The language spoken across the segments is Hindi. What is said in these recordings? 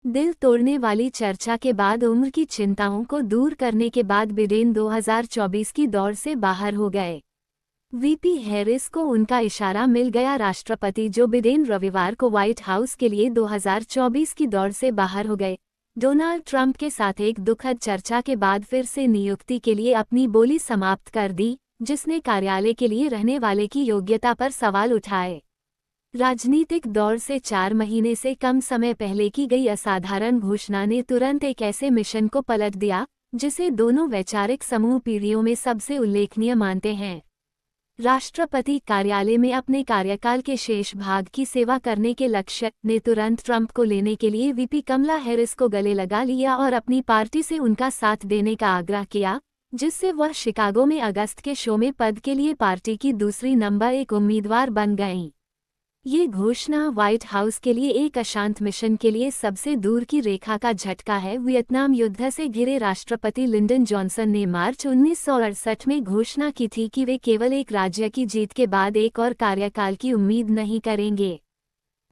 दिल तोड़ने वाली चर्चा के बाद उम्र की चिंताओं को दूर करने के बाद बिडेन 2024 की दौड़ से बाहर हो गए। वीपी हैरिस को उनका इशारा मिल गया। राष्ट्रपति जो बिडेन रविवार को व्हाइट हाउस के लिए 2024 की दौड़ से बाहर हो गए। डोनाल्ड ट्रंप के साथ एक दुखद चर्चा के बाद फिर से नियुक्ति के लिए अपनी बोली समाप्त कर दी, जिसने कार्यालय के लिए रहने वाले की योग्यता पर सवाल उठाए। राजनीतिक दौर से 4 महीने से कम समय पहले की गई असाधारण घोषणा ने तुरंत एक ऐसे मिशन को पलट दिया, जिसे दोनों वैचारिक समूह पीढ़ियों में सबसे उल्लेखनीय मानते हैं। राष्ट्रपति कार्यालय में अपने कार्यकाल के शेष भाग की सेवा करने के लक्ष्य ने तुरंत ट्रंप को लेने के लिए वीपी कमला हैरिस को गले लगा लिया और अपनी पार्टी से उनका साथ देने का आग्रह किया, जिससे वह शिकागो में अगस्त के शो में पद के लिए पार्टी की दूसरी नंबर 1 उम्मीदवार बन गईं। ये घोषणा व्हाइट हाउस के लिए एक अशांत मिशन के लिए सबसे दूर की रेखा का झटका है। वियतनाम युद्ध से घिरे राष्ट्रपति लिंडन जॉनसन ने मार्च 1968 में घोषणा की थी कि वे केवल एक राज्य की जीत के बाद एक और कार्यकाल की उम्मीद नहीं करेंगे।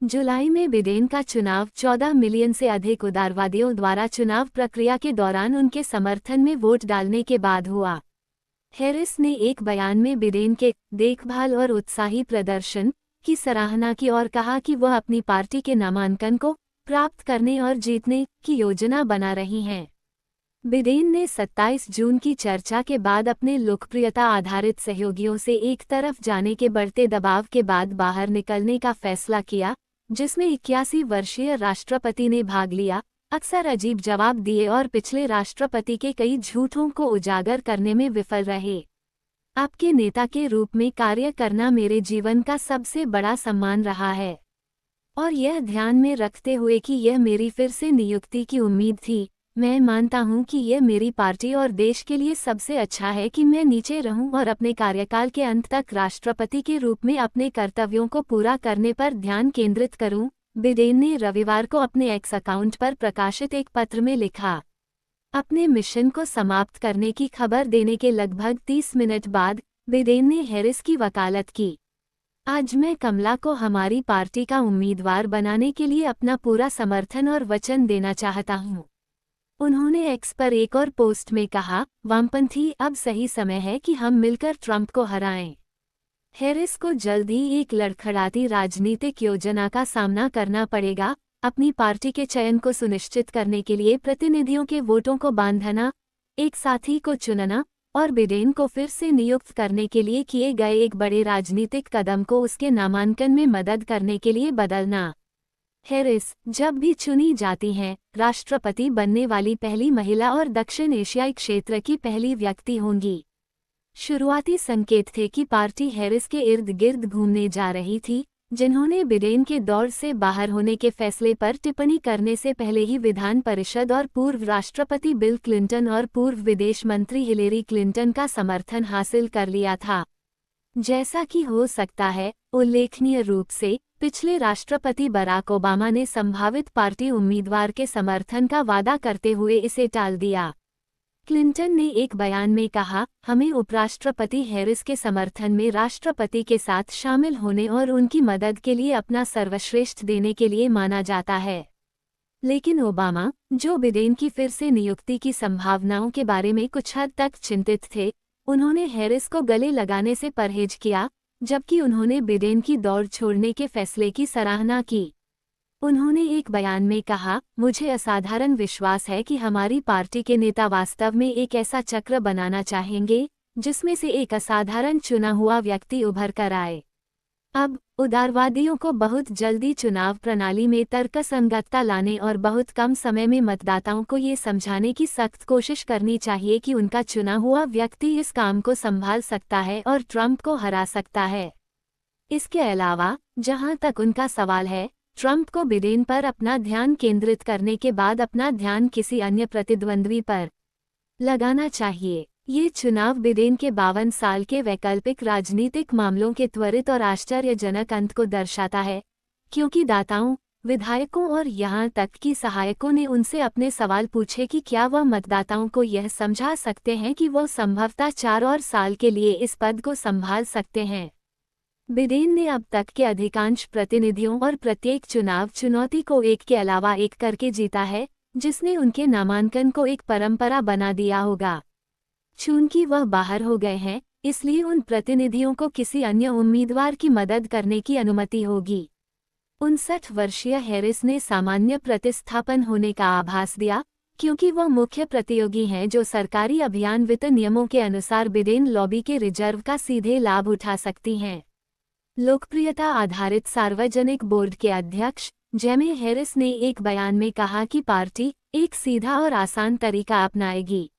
जुलाई में बिडेन का चुनाव 14 मिलियन से अधिक उदारवादियों द्वारा चुनाव प्रक्रिया के दौरान उनके समर्थन में वोट डालने के बाद हुआ। हैरिस ने एक बयान में बिडेन के देखभाल और उत्साही प्रदर्शन की सराहना की और कहा कि वह अपनी पार्टी के नामांकन को प्राप्त करने और जीतने की योजना बना रही हैं। बिडेन ने 27 जून की चर्चा के बाद अपने लोकप्रियता आधारित सहयोगियों से एक तरफ जाने के बढ़ते दबाव के बाद बाहर निकलने का फैसला किया, जिसमें 81 वर्षीय राष्ट्रपति ने भाग लिया, अक्सर अजीब जवाब दिए और पिछले राष्ट्रपति के कई झूठों को उजागर करने में विफल रहे। आपके नेता के रूप में कार्य करना मेरे जीवन का सबसे बड़ा सम्मान रहा है, और यह ध्यान में रखते हुए कि यह मेरी फिर से नियुक्ति की उम्मीद थी, मैं मानता हूं कि यह मेरी पार्टी और देश के लिए सबसे अच्छा है कि मैं नीचे रहूं और अपने कार्यकाल के अंत तक राष्ट्रपति के रूप में अपने कर्तव्यों को पूरा करने पर ध्यान केंद्रित करूं, बिडेन ने रविवार को अपने एक्स अकाउंट पर प्रकाशित एक पत्र में लिखा। अपने मिशन को समाप्त करने की खबर देने के लगभग 30 मिनट बाद बिडेन ने हैरिस की वकालत की। आज मैं कमला को हमारी पार्टी का उम्मीदवार बनाने के लिए अपना पूरा समर्थन और वचन देना चाहता हूं। उन्होंने एक्स पर एक और पोस्ट में कहा, वामपंथी, अब सही समय है कि हम मिलकर ट्रंप को हराएं। हैरिस को जल्द ही एक लड़खड़ाती राजनीतिक योजना का सामना करना पड़ेगा, अपनी पार्टी के चयन को सुनिश्चित करने के लिए प्रतिनिधियों के वोटों को बांधना, एक साथी को चुनना और बिडेन को फिर से नियुक्त करने के लिए किए गए एक बड़े राजनीतिक कदम को उसके नामांकन में मदद करने के लिए बदलना। हैरिस जब भी चुनी जाती हैं, राष्ट्रपति बनने वाली पहली महिला और दक्षिण एशियाई क्षेत्र की पहली व्यक्ति होंगी। शुरुआती संकेत थे कि पार्टी हैरिस के इर्द गिर्द घूमने जा रही थी, जिन्होंने बिडेन के दौर से बाहर होने के फैसले पर टिप्पणी करने से पहले ही विधान परिषद और पूर्व राष्ट्रपति बिल क्लिंटन और पूर्व विदेश मंत्री हिलेरी क्लिंटन का समर्थन हासिल कर लिया था। जैसा कि हो सकता है, उल्लेखनीय रूप से पिछले राष्ट्रपति बराक ओबामा ने संभावित पार्टी उम्मीदवार के समर्थन का वादा करते हुए इसे टाल दिया। क्लिंटन ने एक बयान में कहा, हमें उपराष्ट्रपति हैरिस के समर्थन में राष्ट्रपति के साथ शामिल होने और उनकी मदद के लिए अपना सर्वश्रेष्ठ देने के लिए माना जाता है। लेकिन ओबामा, जो बिडेन की फिर से नियुक्ति की संभावनाओं के बारे में कुछ हद तक चिंतित थे, उन्होंने हैरिस को गले लगाने से परहेज किया, जबकि उन्होंने बिडेन की दौड़ छोड़ने के फैसले की सराहना की। उन्होंने एक बयान में कहा, मुझे असाधारण विश्वास है कि हमारी पार्टी के नेता वास्तव में एक ऐसा चक्र बनाना चाहेंगे, जिसमें से एक असाधारण चुना हुआ व्यक्ति उभर कर आए। अब उदारवादियों को बहुत जल्दी चुनाव प्रणाली में तर्कसंगतता लाने और बहुत कम समय में मतदाताओं को ये समझाने की सख्त कोशिश करनी चाहिए कि उनका चुना हुआ व्यक्ति इस काम को संभाल सकता है और ट्रंप को हरा सकता है। इसके अलावा, जहां तक उनका सवाल है, ट्रंप को बिडेन पर अपना ध्यान केंद्रित करने के बाद अपना ध्यान किसी अन्य प्रतिद्वंद्वी पर लगाना चाहिए। ये चुनाव बिडेन के 52 साल के वैकल्पिक राजनीतिक मामलों के त्वरित और आश्चर्यजनक अंत को दर्शाता है, क्योंकि दाताओं, विधायकों और यहाँ तक कि सहायकों ने उनसे अपने सवाल पूछे कि क्या वह मतदाताओं को यह समझा सकते हैं कि वो संभवतः 4 और साल के लिए इस पद को संभाल सकते हैं। बिडेन ने अब तक के अधिकांश प्रतिनिधियों और प्रत्येक चुनाव चुनौती को एक के अलावा एक करके जीता है, जिसने उनके नामांकन को एक परंपरा बना दिया होगा। चूंकि वह बाहर हो गए हैं, इसलिए उन प्रतिनिधियों को किसी अन्य उम्मीदवार की मदद करने की अनुमति होगी। 59 वर्षीय हैरिस ने सामान्य प्रतिस्थापन होने का आभास दिया, क्योंकि वह मुख्य प्रतियोगी हैं जो सरकारी अभियान वित्त नियमों के अनुसार बिडेन लॉबी के रिजर्व का सीधे लाभ उठा सकती हैं। लोकप्रियता आधारित सार्वजनिक बोर्ड के अध्यक्ष जेमी हैरिस ने एक बयान में कहा कि पार्टी एक सीधा और आसान तरीका अपनाएगी।